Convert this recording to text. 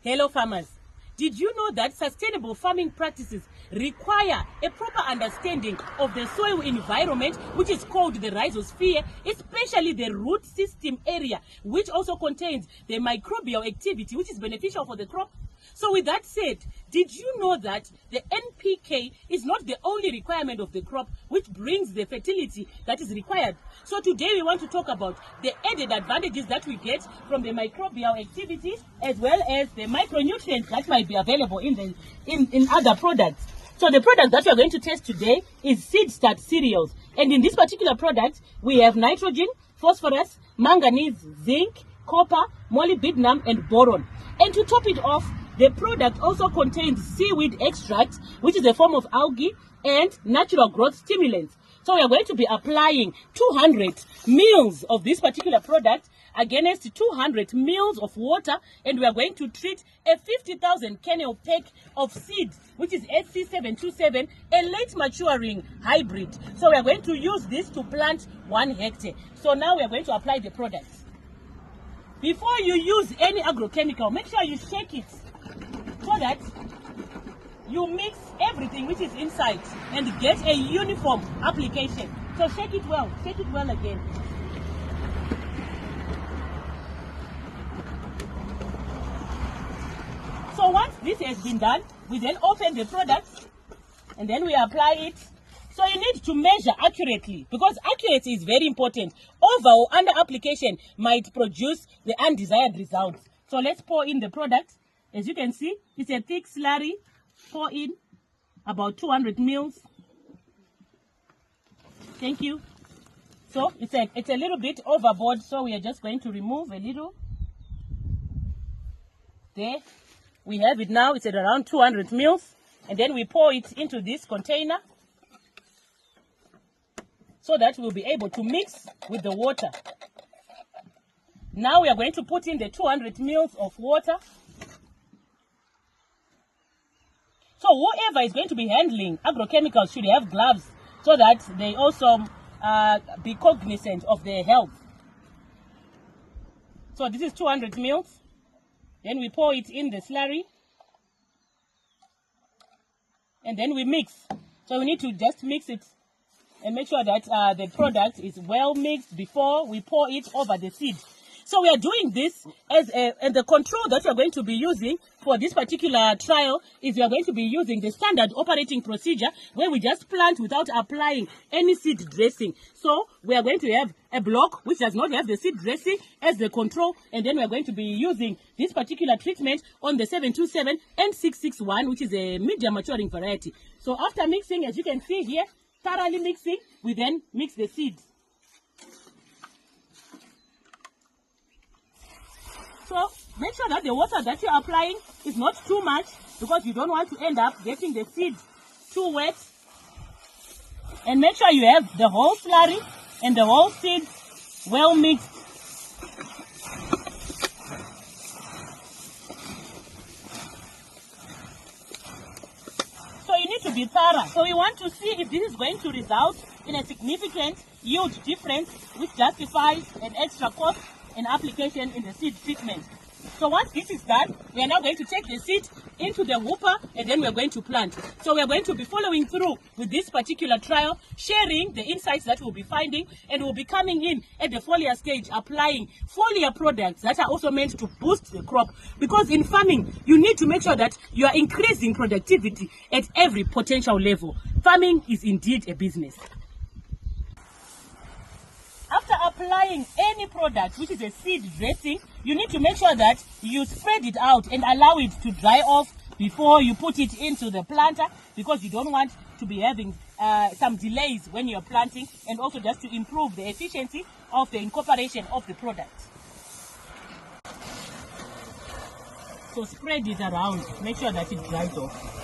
Hello farmers, did you know that sustainable farming practices require a proper understanding of the soil environment, which is called the rhizosphere, especially the root system area, which also contains the microbial activity, which is beneficial for the crop? So with that said, did you know that the NPK is not the only requirement of the crop which brings the fertility that is required? So today we want to talk about the added advantages that we get from the microbial activity as well as the micronutrients that might be available in other products. So the product that we are going to test today is Seed Start cereals. And in this particular product, we have nitrogen, phosphorus, manganese, zinc, copper, molybdenum, and boron. And to top it off, the product also contains seaweed extract, which is a form of algae, and natural growth stimulants. So we are going to be applying 200 mils of this particular product against 200 mils of water, and we are going to treat a 50,000 kernel peck of seed, which is SC727, a late maturing hybrid. So we are going to use this to plant 1 hectare. So now we are going to apply the product. Before you use any agrochemical, make sure you shake it so that you mix everything which is inside and get a uniform application. So shake it well again. So once this has been done, we then open the product and then we apply it. So you need to measure accurately, because accuracy is very important. Over or under application might produce the undesired results. So let's pour in the product. As you can see, it's a thick slurry. Pour in about 200 mils. Thank you. So it's a little bit overboard, so we are just going to remove a little. There, we have it now. It's at around 200 mils. And then we pour it into this container so that we'll be able to mix with the water. Now we are going to put in the 200 mils of water. So whoever is going to be handling agrochemicals should have gloves so that they also be cognizant of their health. So this is 200 mils. Then we pour it in the slurry. And then we mix. So we need to just mix it and make sure that the product is well mixed before we pour it over the seed. So we are doing this and the control that we are going to be using for this particular trial is we are going to be using the standard operating procedure where we just plant without applying any seed dressing. So we are going to have a block which does not have the seed dressing as the control, and then we are going to be using this particular treatment on the 727 and 661, which is a medium maturing variety. So after mixing, as you can see here, thoroughly mixing, we then mix the seeds. So make sure that the water that you're applying is not too much, because you don't want to end up getting the seed too wet. And make sure you have the whole slurry and the whole seed well mixed. So you need to be thorough. So we want to see if this is going to result in a significant yield difference which justifies an extra cost and application in the seed treatment. So once this is done, we are now going to take the seed into the hooper and then we are going to plant. So we are going to be following through with this particular trial, sharing the insights that we'll be finding, and we'll be coming in at the foliar stage, applying foliar products that are also meant to boost the crop. Because in farming, you need to make sure that you are increasing productivity at every potential level. Farming is indeed a business. After applying any product which is a seed dressing, you need to make sure that you spread it out and allow it to dry off before you put it into the planter, because you don't want to be having some delays when you're planting, and also just to improve the efficiency of the incorporation of the product. So spread it around, make sure that it dries off.